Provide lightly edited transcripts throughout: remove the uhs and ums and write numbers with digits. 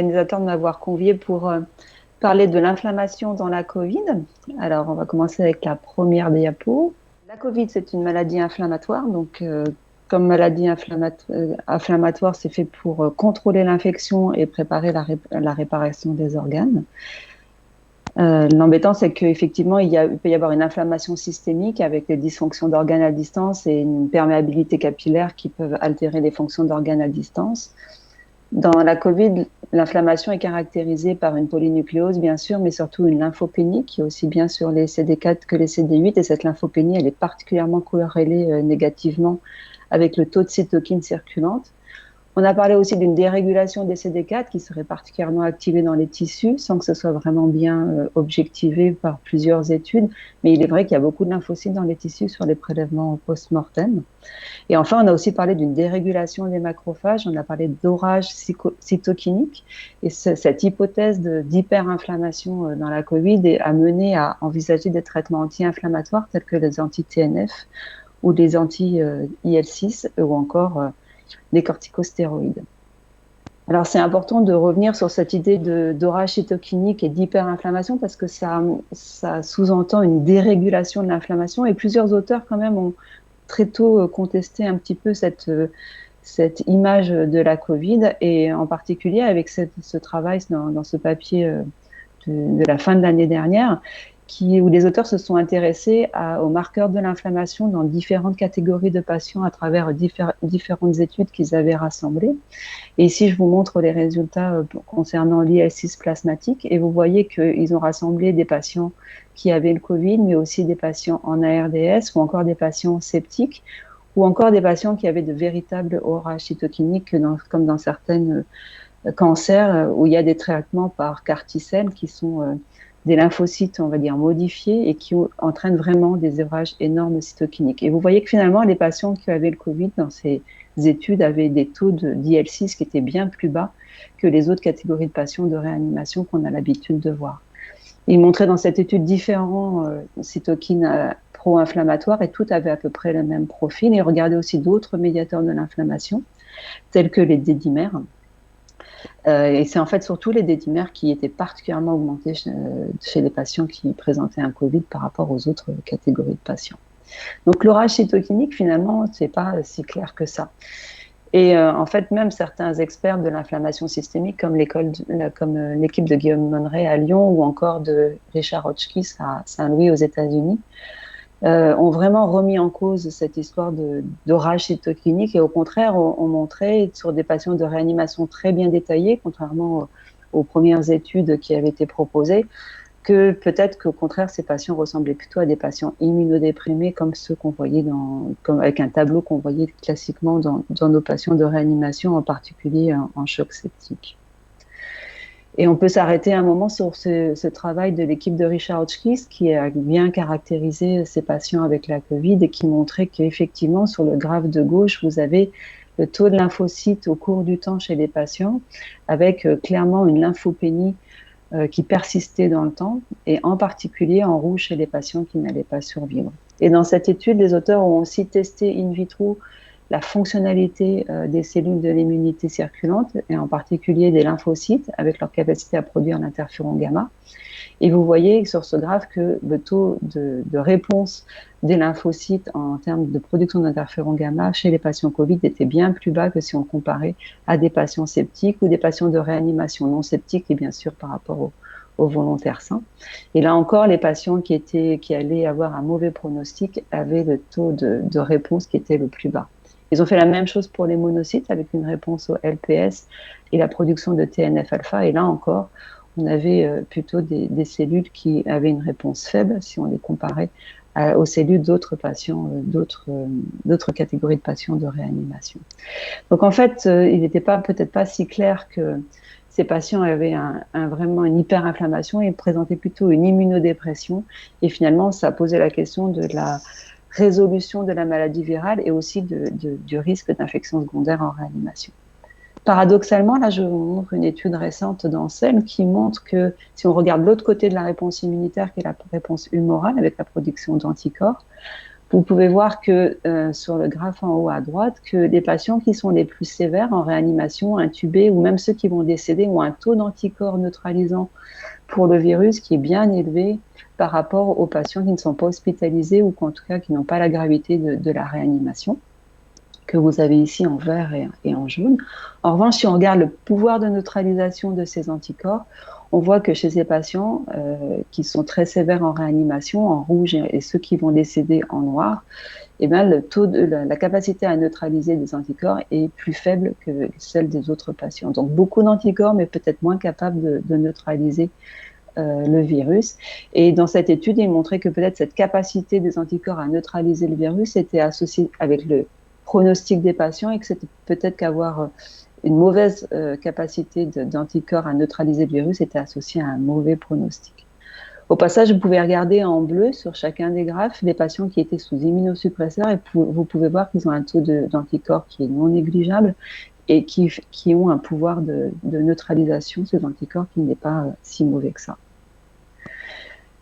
Organisateur de m'avoir convié pour parler de l'inflammation dans la Covid. Alors, on va commencer avec la première diapo. La Covid, c'est une maladie inflammatoire. Donc, comme maladie inflammatoire, c'est fait pour contrôler l'infection et préparer la réparation des organes. L'embêtant, c'est qu'effectivement, il peut y avoir une inflammation systémique avec des dysfonctions d'organes à distance et une perméabilité capillaire qui peuvent altérer les fonctions d'organes à distance. Dans la Covid, l'inflammation est caractérisée par une polynucléose, bien sûr, mais surtout une lymphopénie qui est aussi bien sur les CD4 que les CD8. Et cette lymphopénie, elle est particulièrement corrélée négativement avec le taux de cytokines circulantes. On a parlé aussi d'une dérégulation des CD4 qui serait particulièrement activée dans les tissus, sans que ce soit vraiment bien objectivé par plusieurs études. Mais il est vrai qu'il y a beaucoup de lymphocytes dans les tissus sur les prélèvements post-mortem. Et enfin, on a aussi parlé d'une dérégulation des macrophages, on a parlé d'orage cytokinique. Et cette hypothèse d'hyperinflammation dans la Covid a mené à envisager des traitements anti-inflammatoires tels que les anti-TNF ou les anti-IL6 ou encore des corticostéroïdes. Alors, c'est important de revenir sur cette idée d'orage cytokinique et d'hyperinflammation parce que ça sous-entend une dérégulation de l'inflammation et plusieurs auteurs quand même ont très tôt contesté un petit peu cette image de la Covid et en particulier avec ce travail dans ce papier de la fin de l'année dernière où les auteurs se sont intéressés aux marqueurs de l'inflammation dans différentes catégories de patients à travers différentes études qu'ils avaient rassemblées. Et ici, je vous montre les résultats concernant l'IL6 plasmatique et vous voyez qu'ils ont rassemblé des patients qui avaient le Covid, mais aussi des patients en ARDS ou encore des patients septiques ou encore des patients qui avaient de véritables orages cytokiniques comme dans certains cancers où il y a des traitements par CAR-T-cell qui sont des lymphocytes, on va dire, modifiés et qui entraînent vraiment des orages énormes cytokiniques. Et vous voyez que finalement, les patients qui avaient le Covid dans ces études avaient des taux d'IL6 qui étaient bien plus bas que les autres catégories de patients de réanimation qu'on a l'habitude de voir. Ils montraient dans cette étude différents cytokines pro-inflammatoires et toutes avaient à peu près le même profil. Ils regardaient aussi d'autres médiateurs de l'inflammation, tels que les D-dimères. Et c'est en fait surtout les D-dimères qui étaient particulièrement augmentés chez les patients qui présentaient un Covid par rapport aux autres catégories de patients. Donc l'orage cytokinique, finalement, c'est pas si clair que ça. Et en fait, même certains experts de l'inflammation systémique, comme l'équipe de Guillaume Monneray à Lyon ou encore de Richard Hotchkiss à Saint-Louis aux États-Unis, ont vraiment remis en cause cette histoire d'orage cytokinique et au contraire ont montré sur des patients de réanimation très bien détaillés, contrairement aux premières études qui avaient été proposées, que peut-être qu'au contraire ces patients ressemblaient plutôt à des patients immunodéprimés comme ceux qu'on voyait avec un tableau qu'on voyait classiquement dans nos patients de réanimation, en particulier en choc septique. Et on peut s'arrêter un moment sur ce travail de l'équipe de Richard Hotchkiss qui a bien caractérisé ces patients avec la Covid et qui montrait qu'effectivement, sur le graphe de gauche, vous avez le taux de lymphocytes au cours du temps chez les patients avec clairement une lymphopénie qui persistait dans le temps et en particulier en rouge chez les patients qui n'allaient pas survivre. Et dans cette étude, les auteurs ont aussi testé in vitro la fonctionnalité des cellules de l'immunité circulante, et en particulier des lymphocytes, avec leur capacité à produire l'interféron gamma. Et vous voyez sur ce graphe que le taux de réponse des lymphocytes en termes de production d'interféron gamma chez les patients Covid était bien plus bas que si on comparait à des patients septiques ou des patients de réanimation non septiques, et bien sûr par rapport aux volontaires sains. Et là encore, les patients qui allaient avoir un mauvais pronostic avaient le taux de réponse qui était le plus bas. Ils ont fait la même chose pour les monocytes avec une réponse au LPS et la production de TNF-alpha. Et là encore, on avait plutôt des cellules qui avaient une réponse faible si on les comparait aux cellules d'autres patients, d'autres catégories de patients de réanimation. Donc en fait, il n'était peut-être pas si clair que ces patients avaient vraiment une hyperinflammation et présentaient plutôt une immunodépression. Et finalement, ça posait la question de la résolution de la maladie virale et aussi du risque d'infection secondaire en réanimation. Paradoxalement, là, je vous montre une étude récente d'Ansem qui montre que si on regarde l'autre côté de la réponse immunitaire, qui est la réponse humorale avec la production d'anticorps, Vous pouvez voir que sur le graphe en haut à droite, que les patients qui sont les plus sévères en réanimation, intubés, ou même ceux qui vont décéder, ont un taux d'anticorps neutralisant pour le virus qui est bien élevé par rapport aux patients qui ne sont pas hospitalisés ou qu'en tout cas qui n'ont pas la gravité de la réanimation, que vous avez ici en vert et en jaune. En revanche, si on regarde le pouvoir de neutralisation de ces anticorps, on voit que chez ces patients qui sont très sévères en réanimation, en rouge, et ceux qui vont décéder en noir, eh bien, le taux de la capacité à neutraliser des anticorps est plus faible que celle des autres patients. Donc, beaucoup d'anticorps, mais peut-être moins capables de neutraliser le virus. Et dans cette étude, il montrait que peut-être cette capacité des anticorps à neutraliser le virus était associée avec le pronostic des patients et que c'était peut-être qu'avoir une mauvaise capacité d'anticorps à neutraliser le virus était associé à un mauvais pronostic. Au passage, vous pouvez regarder en bleu sur chacun des graphes les patients qui étaient sous immunosuppresseurs et vous pouvez voir qu'ils ont un taux d'anticorps qui est non négligeable et qui ont un pouvoir de neutralisation, ces anticorps, qui n'est pas si mauvais que ça.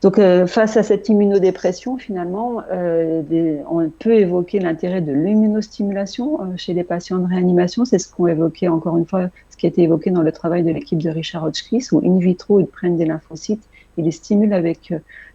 Donc, face à cette immunodépression, finalement, on peut évoquer l'intérêt de l'immunostimulation chez les patients de réanimation. C'est ce qu'on évoquait, encore une fois, ce qui a été évoqué dans le travail de l'équipe de Richard Hotchkiss, où in vitro, ils prennent des lymphocytes, ils les stimulent avec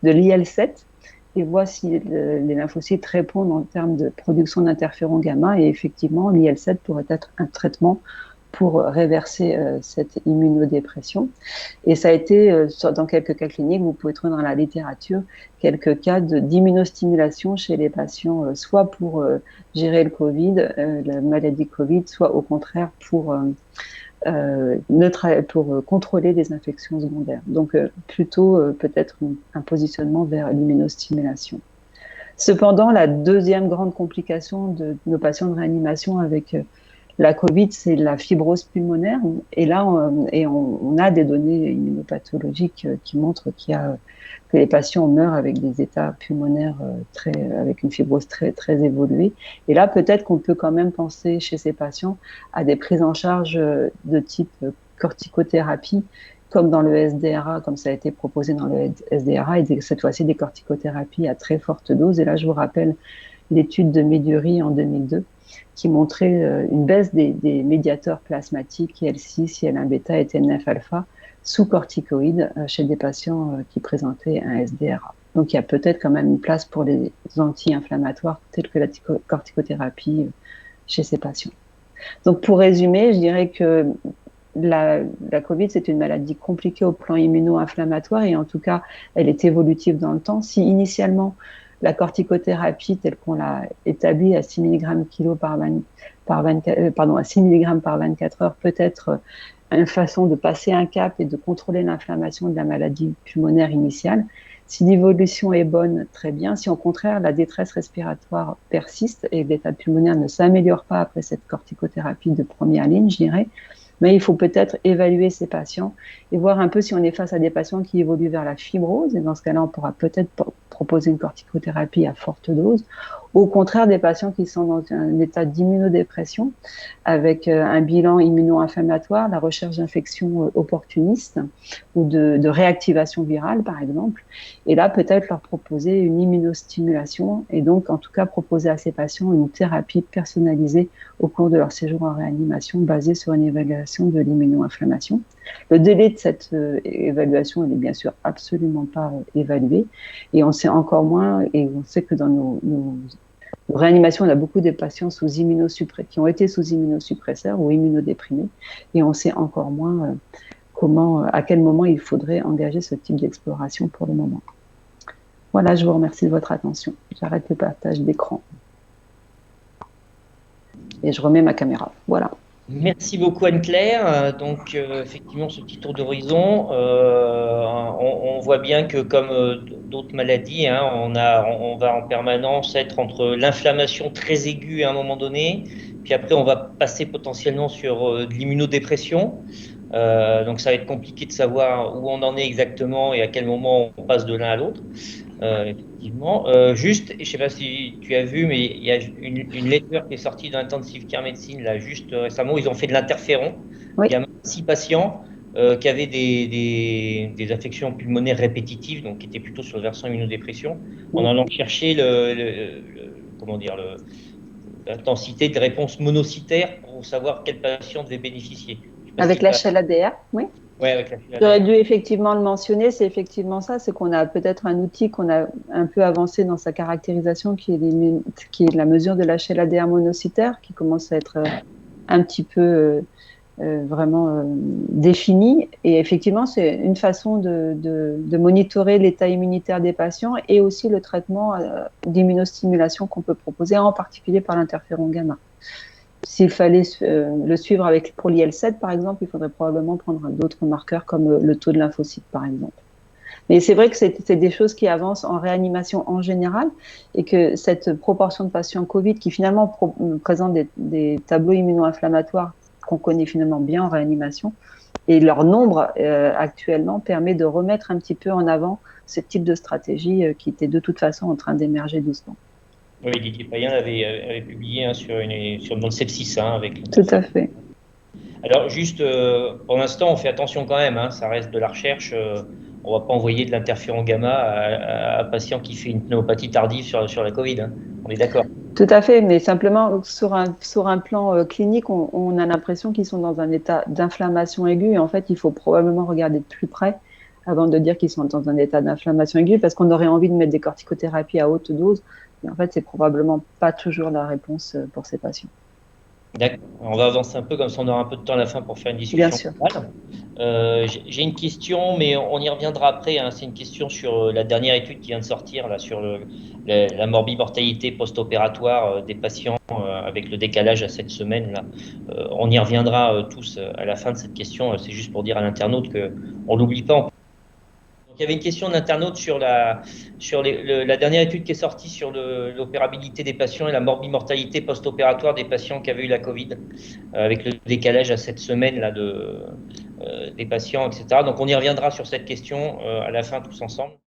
de l'IL-7 et voient si les lymphocytes répondent en termes de production d'interféron gamma. Et effectivement, l'IL-7 pourrait être un traitement pour réverser cette immunodépression. Et ça a été, dans quelques cas cliniques, vous pouvez trouver dans la littérature quelques cas d'immunostimulation chez les patients, soit pour gérer le Covid, la maladie Covid, soit au contraire pour contrôler des infections secondaires. Donc plutôt peut-être un positionnement vers l'immunostimulation. Cependant, la deuxième grande complication de nos patients de réanimation avec la Covid, c'est la fibrose pulmonaire. Et là, on a des données immunopathologiques qui montrent que les patients meurent avec des états pulmonaires avec une fibrose très, très évoluée. Et là, peut-être qu'on peut quand même penser chez ces patients à des prises en charge de type corticothérapie, comme dans le SDRA, comme ça a été proposé dans le SDRA, et cette fois-ci des corticothérapies à très forte dose. Et là, je vous rappelle l'étude de Meduri en 2002, qui montrait une baisse des médiateurs plasmatiques IL-6, IL-1-bêta et TNF-alpha sous corticoïdes chez des patients qui présentaient un SDRA. Donc il y a peut-être quand même une place pour les anti-inflammatoires tels que la corticothérapie chez ces patients. Donc pour résumer, je dirais que la Covid, c'est une maladie compliquée au plan immuno-inflammatoire et en tout cas, elle est évolutive dans le temps. Si initialement, la corticothérapie telle qu'on l'a établie à 6 mg kg à 6 mg par 24 heures peut être une façon de passer un cap et de contrôler l'inflammation de la maladie pulmonaire initiale. Si l'évolution est bonne, très bien. Si au contraire, la détresse respiratoire persiste et l'état pulmonaire ne s'améliore pas après cette corticothérapie de première ligne, je dirais, mais il faut peut-être évaluer ces patients et voir un peu si on est face à des patients qui évoluent vers la fibrose. Et dans ce cas-là, on pourra peut-être proposer une corticothérapie à forte dose. Au contraire, des patients qui sont dans un état d'immunodépression avec un bilan immuno-inflammatoire, la recherche d'infections opportunistes ou de réactivation virale, par exemple. Et là, peut-être leur proposer une immunostimulation et donc, en tout cas, proposer à ces patients une thérapie personnalisée au cours de leur séjour en réanimation basée sur une évaluation de l'immuno-inflammation. Le délai de cette évaluation, il n'est bien sûr absolument pas évalué et on sait encore moins, et on sait que dans nos réanimations, on a beaucoup de patients qui ont été sous immunosuppresseurs ou immunodéprimés et on sait encore moins à quel moment il faudrait engager ce type d'exploration pour le moment. Voilà, je vous remercie de votre attention. J'arrête le partage d'écran. Et je remets ma caméra. Voilà. Merci beaucoup Anne-Claire. Donc effectivement, ce petit tour d'horizon, on voit bien que comme d'autres maladies, hein, on va en permanence être entre l'inflammation très aiguë à un moment donné, puis après on va passer potentiellement sur de l'immunodépression. Donc ça va être compliqué de savoir où on en est exactement et à quel moment on passe de l'un à l'autre. Effectivement. Juste, je ne sais pas si tu as vu, mais il y a une lettre qui est sortie d'Intensive Care Medicine là, juste récemment. Ils ont fait de l'interféron. Oui. Il y a 6 patients. qui avaient des affections pulmonaires répétitives, donc qui étaient plutôt sur le versant immunodépression, en allant chercher comment dire, l'intensité de réponse monocytaire pour savoir quel patient devait bénéficier. Je sais pas Avec si tu as... l'HLA-DR, oui. Ouais, avec la J'aurais filaire. dû effectivement le mentionner, c'est effectivement ça, c'est qu'on a peut-être un outil qu'on a un peu avancé dans sa caractérisation, qui est la mesure de l'HLA-DR monocytaire, qui commence à être un petit peu vraiment définie. Et effectivement, c'est une façon de monitorer l'état immunitaire des patients et aussi le traitement d'immunostimulation qu'on peut proposer, en particulier par l'interféron gamma. S'il fallait le suivre pour l'IL-7, par exemple, il faudrait probablement prendre d'autres marqueurs comme le taux de lymphocytes, par exemple. Mais c'est vrai que c'est des choses qui avancent en réanimation en général et que cette proportion de patients Covid qui finalement présentent des tableaux immuno-inflammatoires qu'on connaît finalement bien en réanimation et leur nombre actuellement permet de remettre un petit peu en avant ce type de stratégie qui était de toute façon en train d'émerger doucement. Oui, Didier Payen avait publié dans le sepsis avec Tout à l'interféron. fait. Alors juste, pour l'instant, on fait attention quand même, ça reste de la recherche. On ne va pas envoyer de l'interféron gamma à un patient qui fait une pneumopathie tardive sur la Covid. On est d'accord. Tout à fait, mais simplement sur un plan clinique, on a l'impression qu'ils sont dans un état d'inflammation aiguë et en fait, il faut probablement regarder de plus près avant de dire qu'ils sont dans un état d'inflammation aiguë parce qu'on aurait envie de mettre des corticothérapies à haute dose, mais en fait, c'est probablement pas toujours la réponse pour ces patients. D'accord. On va avancer un peu, comme ça on aura un peu de temps à la fin pour faire une Bien discussion sûr. globale. J'ai une question, mais on y reviendra après. C'est une question sur la dernière étude qui vient de sortir là, sur la morbimortalité post-opératoire des patients avec le décalage à 7 semaines. Là. On y reviendra tous à la fin de cette question. C'est juste pour dire à l'internaute qu'on ne l'oublie pas. Donc, il y avait une question d'internaute sur la dernière étude qui est sortie sur l'opérabilité des patients et la morbimortalité post-opératoire des patients qui avaient eu la Covid, avec le décalage à 7 semaines là, des patients, etc. Donc on y reviendra sur cette question à la fin tous ensemble.